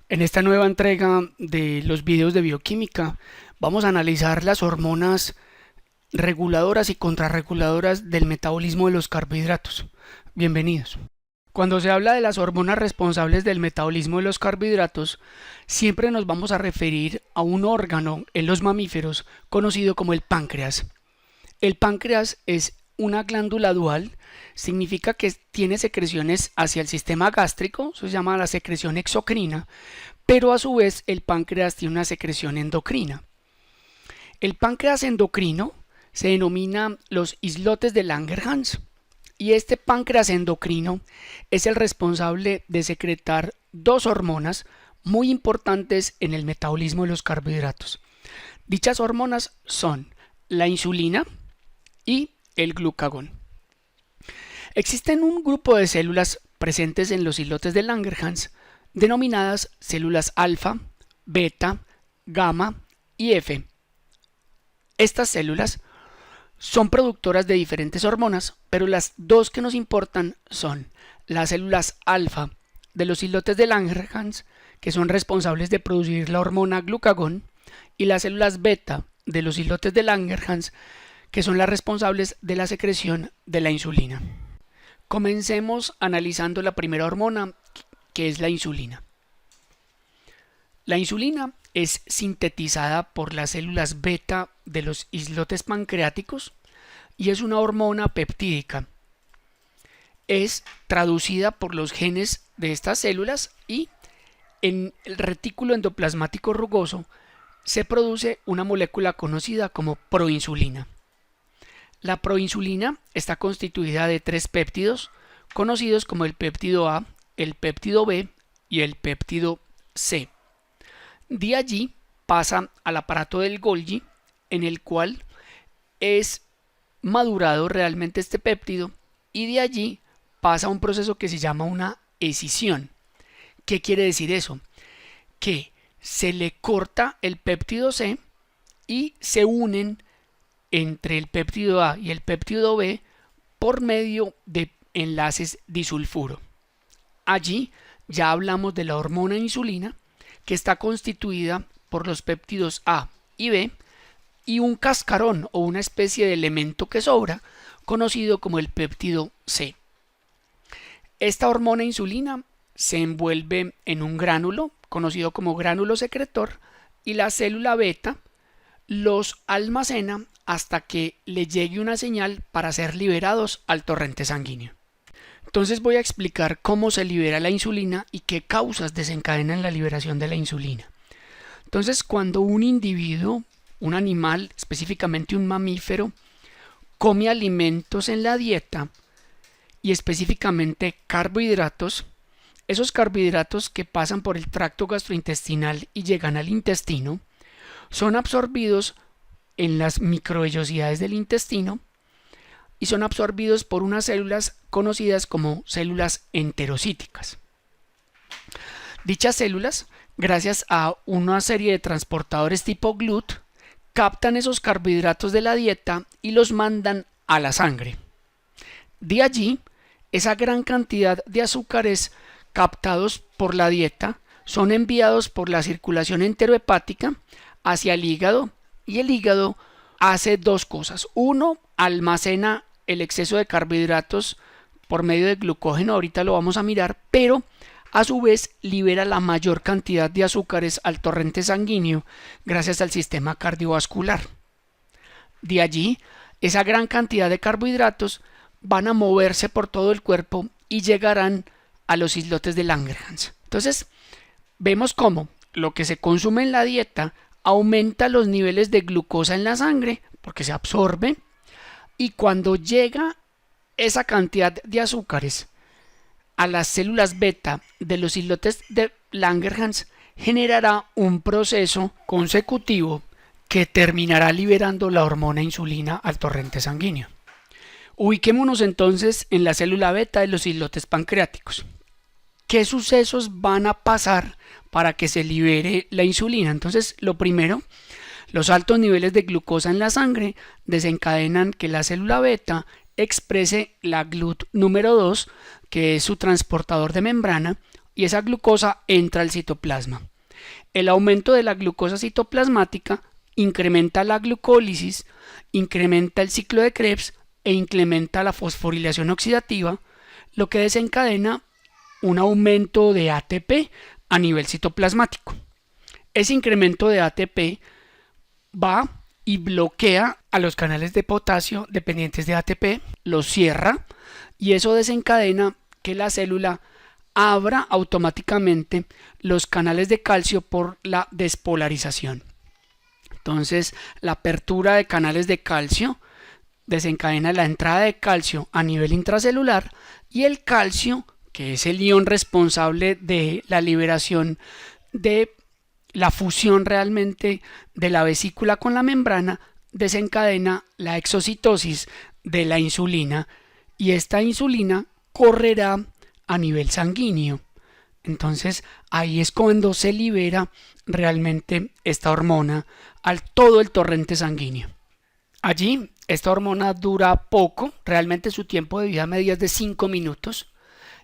En esta nueva entrega de los videos de bioquímica vamos a analizar las hormonas reguladoras y contrarreguladoras del metabolismo de los carbohidratos. Bienvenidos. Cuando se habla de las hormonas responsables del metabolismo de los carbohidratos, siempre nos vamos a referir a un órgano en los mamíferos conocido como el páncreas. El páncreas es una glándula dual, significa que tiene secreciones hacia el sistema gástrico, eso se llama la secreción exocrina, pero a su vez el páncreas tiene una secreción endocrina. El páncreas endocrino se denomina los islotes de Langerhans y este páncreas endocrino es el responsable de secretar dos hormonas muy importantes en el metabolismo de los carbohidratos. Dichas hormonas son la insulina y el glucagón. Existen un grupo de células presentes en los islotes de Langerhans denominadas células alfa, beta, gamma y F. Estas células son productoras de diferentes hormonas, pero las dos que nos importan son las células alfa de los islotes de Langerhans, que son responsables de producir la hormona glucagón, y las células beta de los islotes de Langerhans, que son las responsables de la secreción de la insulina. Comencemos analizando la primera hormona, que es la insulina. La insulina es sintetizada por las células beta de los islotes pancreáticos y es una hormona peptídica. Es traducida por los genes de estas células y en el retículo endoplasmático rugoso se produce una molécula conocida como proinsulina. La proinsulina está constituida de tres péptidos conocidos como el péptido A, el péptido B y el péptido C. De allí pasa al aparato del Golgi, en el cual es madurado realmente este péptido, y de allí pasa a un proceso que se llama una escisión. ¿Qué quiere decir eso? Que se le corta el péptido C y se unen entre el péptido A y el péptido B por medio de enlaces disulfuro. Allí ya hablamos de la hormona insulina, que está constituida por los péptidos A y B y un cascarón o una especie de elemento que sobra, conocido como el péptido C. Esta hormona insulina se envuelve en un gránulo, conocido como gránulo secretor, y la célula beta los almacena hasta que le llegue una señal para ser liberados al torrente sanguíneo. Entonces voy a explicar cómo se libera la insulina y qué causas desencadenan la liberación de la insulina. Entonces, cuando un individuo, un animal, específicamente un mamífero, come alimentos en la dieta y específicamente carbohidratos, esos carbohidratos que pasan por el tracto gastrointestinal y llegan al intestino, son absorbidos en las microvellosidades del intestino y son absorbidos por unas células conocidas como células enterocíticas. Dichas células, gracias a una serie de transportadores tipo GLUT, captan esos carbohidratos de la dieta y los mandan a la sangre. De allí, esa gran cantidad de azúcares captados por la dieta son enviados por la circulación enterohepática hacia el hígado, y el hígado hace dos cosas. Uno, almacena el exceso de carbohidratos por medio de glucógeno, ahorita lo vamos a mirar, pero a su vez libera la mayor cantidad de azúcares al torrente sanguíneo gracias al sistema cardiovascular. De allí, esa gran cantidad de carbohidratos van a moverse por todo el cuerpo y llegarán a los islotes de Langerhans. Entonces, vemos cómo lo que se consume en la dieta aumenta los niveles de glucosa en la sangre porque se absorbe, y cuando llega esa cantidad de azúcares a las células beta de los islotes de Langerhans, generará un proceso consecutivo que terminará liberando la hormona insulina al torrente sanguíneo. Ubiquémonos entonces en la célula beta de los islotes pancreáticos. ¿Qué sucesos van a pasar para que se libere la insulina? Entonces, lo primero, los altos niveles de glucosa en la sangre desencadenan que la célula beta exprese la GLUT número 2, que es su transportador de membrana, y esa glucosa entra al citoplasma. El aumento de la glucosa citoplasmática incrementa la glucólisis, incrementa el ciclo de Krebs e incrementa la fosforilación oxidativa, lo que desencadena un aumento de ATP a nivel citoplasmático. Ese incremento de ATP va y bloquea a los canales de potasio dependientes de ATP, los cierra y eso desencadena que la célula abra automáticamente los canales de calcio por la despolarización. Entonces, la apertura de canales de calcio desencadena la entrada de calcio a nivel intracelular y el calcio, que es el ion responsable de la liberación de la fusión realmente de la vesícula con la membrana, desencadena la exocitosis de la insulina y esta insulina correrá a nivel sanguíneo. Entonces ahí es cuando se libera realmente esta hormona al todo el torrente sanguíneo. Allí esta hormona dura poco, realmente su tiempo de vida media es de 5 minutos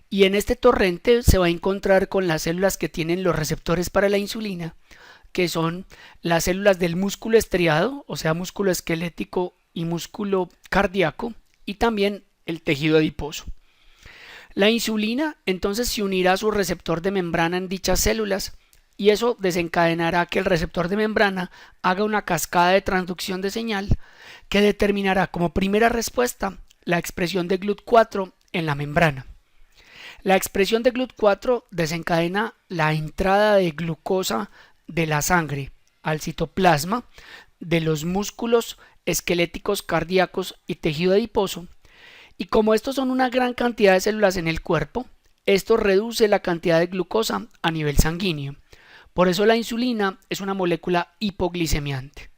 y en este torrente se va a encontrar con las células que tienen los receptores para la insulina, que son las células del músculo estriado, o sea músculo esquelético y músculo cardíaco, y también el tejido adiposo. La insulina entonces se unirá a su receptor de membrana en dichas células y eso desencadenará que el receptor de membrana haga una cascada de transducción de señal que determinará como primera respuesta la expresión de GLUT4 en la membrana. La expresión de GLUT4 desencadena la entrada de glucosa de la sangre al citoplasma de los músculos esqueléticos, cardíacos y tejido adiposo. Y como estos son una gran cantidad de células en el cuerpo, esto reduce la cantidad de glucosa a nivel sanguíneo. Por eso la insulina es una molécula hipoglicemiante.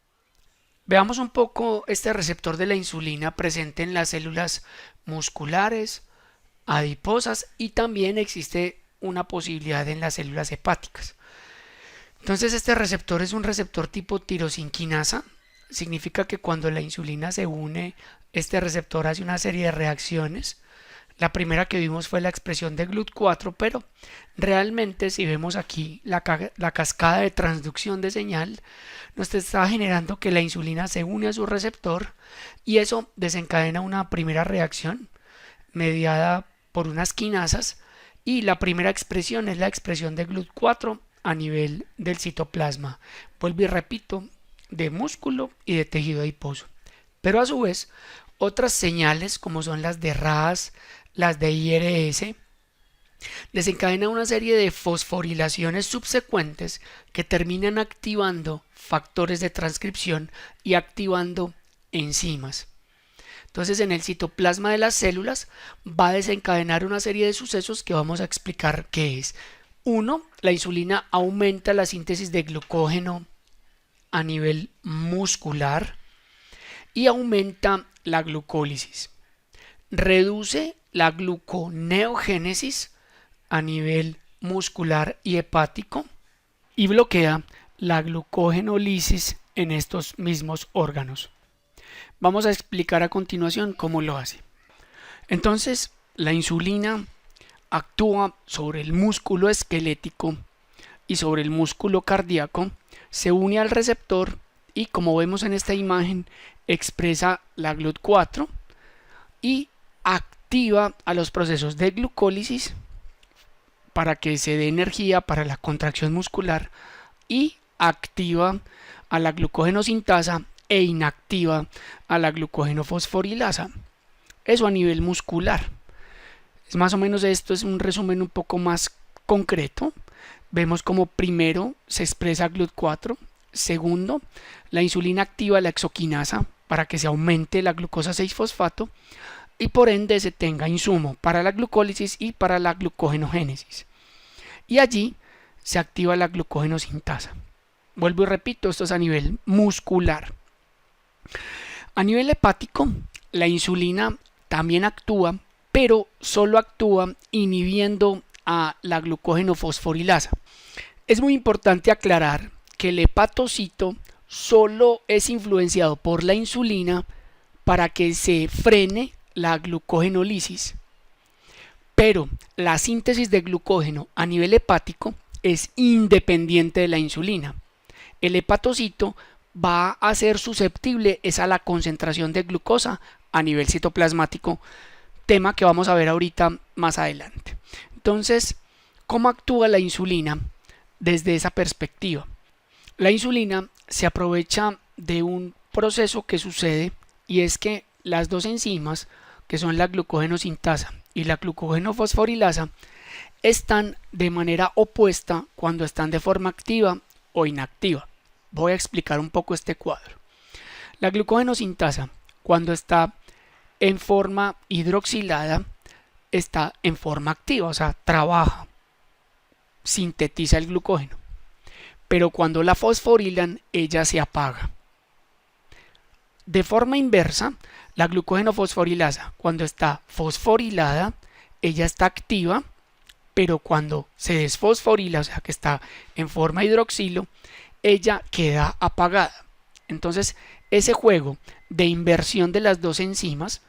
Veamos un poco este receptor de la insulina presente en las células musculares, adiposas y también existe una posibilidad en las células hepáticas. Entonces este receptor es un receptor tipo tirosinquinasa. Significa que cuando la insulina se une, este receptor hace una serie de reacciones. La primera que vimos fue la expresión de GLUT4, pero realmente si vemos aquí la cascada de transducción de señal, nos está generando que la insulina se une a su receptor y eso desencadena una primera reacción mediada por unas quinasas y la primera expresión es la expresión de GLUT4 a nivel del citoplasma. Vuelvo y repito, de músculo y de tejido adiposo. Pero a su vez, otras señales como son las de RAS, las de IRS, desencadenan una serie de fosforilaciones subsecuentes que terminan activando factores de transcripción y activando enzimas. Entonces en el citoplasma de las células va a desencadenar una serie de sucesos que vamos a explicar qué es. Uno, la insulina aumenta la síntesis de glucógeno a nivel muscular y aumenta la glucólisis. Reduce la gluconeogénesis a nivel muscular y hepático y bloquea la glucogenólisis en estos mismos órganos. Vamos a explicar a continuación cómo lo hace. Entonces, la insulina actúa sobre el músculo esquelético y sobre el músculo cardíaco, se une al receptor y como vemos en esta imagen expresa la GLUT4 y activa a los procesos de glucólisis para que se dé energía para la contracción muscular y activa a la glucógenosintasa e inactiva a la glucógenofosforilasa. Eso a nivel muscular. Es más o menos esto, es un resumen un poco más concreto. Vemos como primero se expresa GLUT4, segundo, la insulina activa la exoquinasa para que se aumente la glucosa 6-fosfato y por ende se tenga insumo para la glucólisis y para la glucogenogénesis. Y allí se activa la glucógenosintasa. Vuelvo y repito, esto es a nivel muscular. A nivel hepático, la insulina también actúa, pero solo actúa inhibiendo a la glucógenofosforilasa. Es muy importante aclarar que el hepatocito solo es influenciado por la insulina para que se frene la glucogenólisis. Pero la síntesis de glucógeno a nivel hepático es independiente de la insulina. El hepatocito va a ser susceptible es a la concentración de glucosa a nivel citoplasmático, tema que vamos a ver ahorita más adelante. Entonces, ¿cómo actúa la insulina desde esa perspectiva? La insulina se aprovecha de un proceso que sucede, y es que las dos enzimas, que son la glucógeno sintasa y la glucógeno fosforilasa, están de manera opuesta cuando están de forma activa o inactiva. Voy a explicar un poco este cuadro. La glucógeno sintasa, cuando está en forma hidroxilada, está en forma activa, o sea, trabaja, sintetiza el glucógeno. Pero cuando la fosforilan, ella se apaga. De forma inversa, la glucógeno fosforilasa, cuando está fosforilada, ella está activa, pero cuando se desfosforila, o sea que está en forma hidroxilo, ella queda apagada. Entonces, ese juego de inversión de las dos enzimas,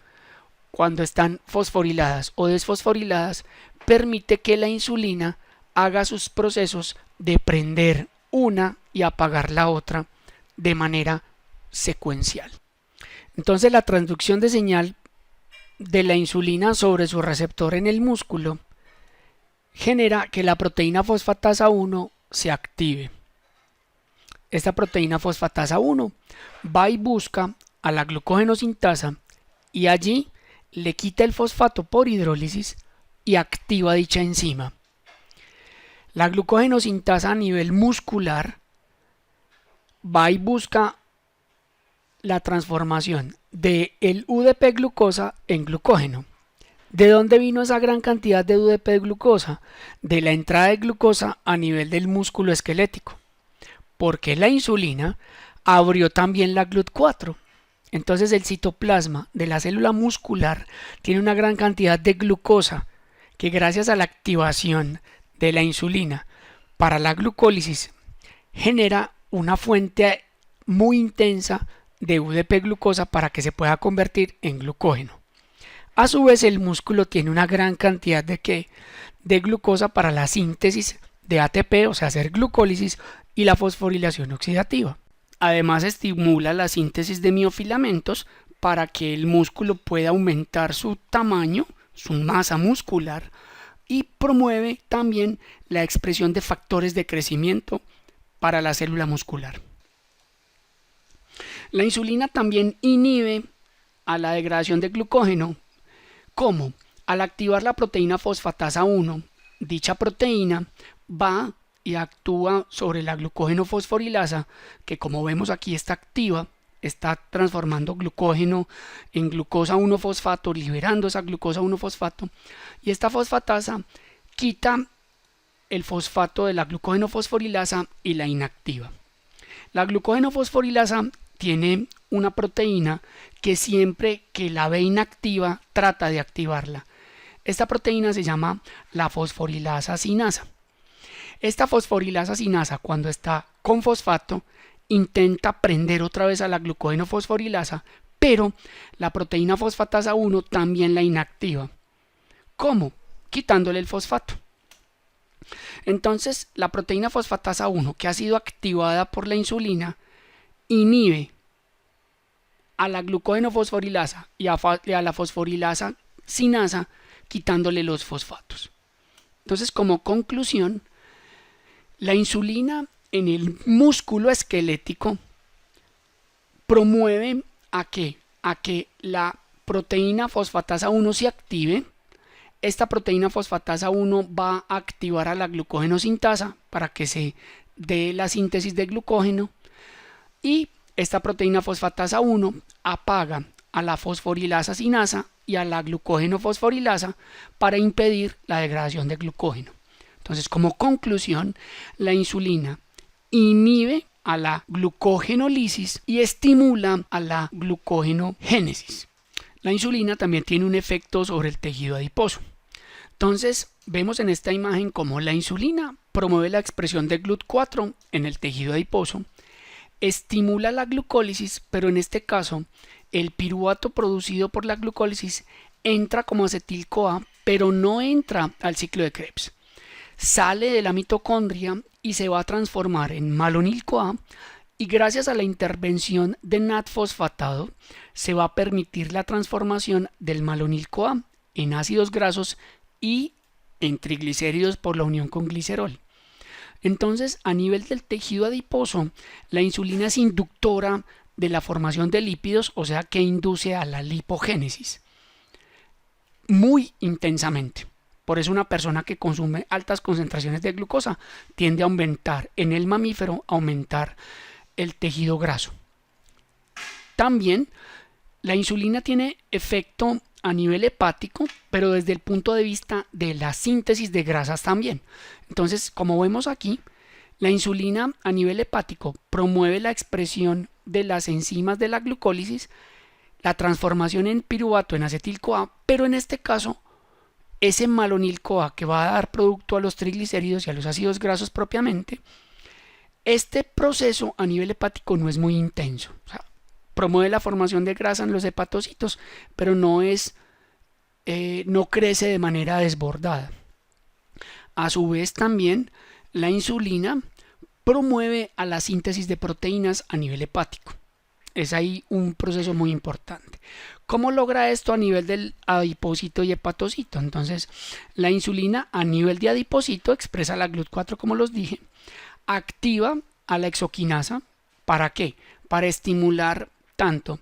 cuando están fosforiladas o desfosforiladas, permite que la insulina haga sus procesos de prender una y apagar la otra de manera secuencial. Entonces, la transducción de señal de la insulina sobre su receptor en el músculo genera que la proteína fosfatasa 1 se active. Esta proteína fosfatasa 1 va y busca a la glucógeno sintasa y allí le quita el fosfato por hidrólisis y activa dicha enzima. La glucógeno sintasa a nivel muscular va y busca la transformación de el UDP glucosa en glucógeno. ¿De dónde vino esa gran cantidad de UDP de glucosa? De la entrada de glucosa a nivel del músculo esquelético. Porque la insulina abrió también la GLUT4. Entonces el citoplasma de la célula muscular tiene una gran cantidad de glucosa que, gracias a la activación de la insulina para la glucólisis, genera una fuente muy intensa de UDP glucosa para que se pueda convertir en glucógeno. A su vez, el músculo tiene una gran cantidad de glucosa para la síntesis de ATP, o sea, hacer glucólisis, y la fosforilación oxidativa. Además, estimula la síntesis de miofilamentos para que el músculo pueda aumentar su tamaño, su masa muscular, y promueve también la expresión de factores de crecimiento para la célula muscular. La insulina también inhibe a la degradación de glucógeno. ¿Cómo? Al activar la proteína fosfatasa 1, dicha proteína va y actúa sobre la glucógeno fosforilasa, que, como vemos aquí, está activa, está transformando glucógeno en glucosa 1-fosfato, liberando esa glucosa 1-fosfato, y esta fosfatasa quita el fosfato de la glucógeno fosforilasa y la inactiva. La glucógeno fosforilasa tiene una proteína que, siempre que la ve inactiva, trata de activarla. Esta proteína se llama la fosforilasa sinasa. Esta fosforilasa sinasa, cuando está con fosfato, intenta prender otra vez a la glucógeno fosforilasa, pero la proteína fosfatasa 1 también la inactiva. ¿Cómo? Quitándole el fosfato. Entonces, la proteína fosfatasa 1, que ha sido activada por la insulina, inhibe a la glucógeno fosforilasa y a la fosforilasa sinasa, quitándole los fosfatos. Entonces, como conclusión, la insulina en el músculo esquelético promueve a que la proteína fosfatasa 1 se active. Esta proteína fosfatasa 1 va a activar a la glucógeno sintasa para que se dé la síntesis de glucógeno, y esta proteína fosfatasa 1 apaga a la fosforilasa sinasa y a la glucógeno fosforilasa para impedir la degradación de glucógeno. Entonces, como conclusión, la insulina inhibe a la glucogenolisis y estimula a la glucogenogénesis. La insulina también tiene un efecto sobre el tejido adiposo. Entonces, vemos en esta imagen cómo la insulina promueve la expresión de GLUT4 en el tejido adiposo, estimula la glucólisis, pero en este caso el piruvato producido por la glucólisis entra como acetil-CoA pero no entra al ciclo de Krebs. Sale de la mitocondria y se va a transformar en malonil-CoA, y gracias a la intervención de NAD-fosfatado se va a permitir la transformación del malonil-CoA en ácidos grasos y en triglicéridos por la unión con glicerol. Entonces, a nivel del tejido adiposo, la insulina es inductora de la formación de lípidos, o sea que induce a la lipogénesis muy intensamente. Por eso una persona que consume altas concentraciones de glucosa tiende a aumentar en el mamífero, aumentar el tejido graso. También la insulina tiene efecto a nivel hepático, pero desde el punto de vista de la síntesis de grasas también. Entonces, como vemos aquí, la insulina a nivel hepático promueve la expresión de las enzimas de la glucólisis, la transformación en piruvato en acetil-CoA, pero en este caso ese malonil-CoA que va a dar producto a los triglicéridos y a los ácidos grasos propiamente, este proceso a nivel hepático no es muy intenso. O sea, promueve la formación de grasa en los hepatocitos, pero no crece de manera desbordada. A su vez también la insulina promueve a la síntesis de proteínas a nivel hepático. Es ahí un proceso muy importante. ¿Cómo logra esto a nivel del adipocito y hepatocito? Entonces, la insulina a nivel de adipocito expresa la GLUT4, como los dije, activa a la exoquinasa. ¿Para qué? Para estimular tanto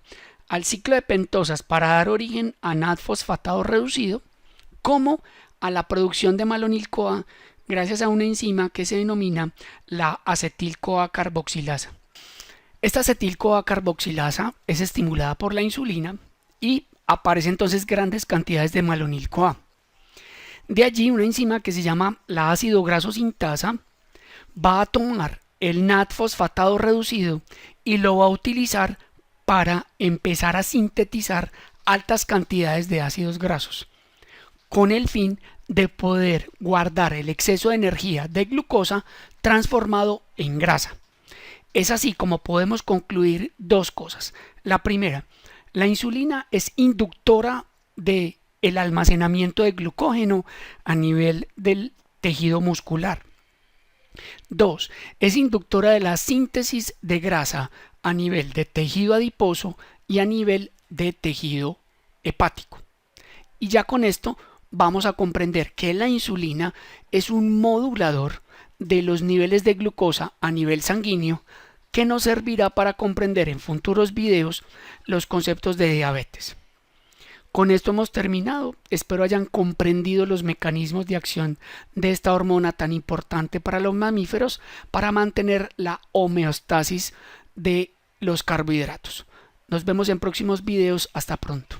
al ciclo de pentosas para dar origen a NAD-fosfatado reducido, como a la producción de malonil-CoA gracias a una enzima que se denomina la acetil-CoA carboxilasa. Esta acetil-CoA carboxilasa es estimulada por la insulina y aparecen entonces grandes cantidades de malonil-CoA. De allí una enzima que se llama la ácido graso sintasa va a tomar el NAD-fosfatado reducido y lo va a utilizar para empezar a sintetizar altas cantidades de ácidos grasos, con el fin de poder guardar el exceso de energía de glucosa transformado en grasa. Es así como podemos concluir dos cosas. La primera, la insulina es inductora del almacenamiento de glucógeno a nivel del tejido muscular. 2. Es inductora de la síntesis de grasa a nivel de tejido adiposo y a nivel de tejido hepático. Y ya con esto vamos a comprender que la insulina es un modulador de los niveles de glucosa a nivel sanguíneo, que nos servirá para comprender en futuros videos los conceptos de diabetes. Con esto hemos terminado. Espero hayan comprendido los mecanismos de acción de esta hormona tan importante para los mamíferos para mantener la homeostasis de los carbohidratos. Nos vemos en próximos videos. Hasta pronto.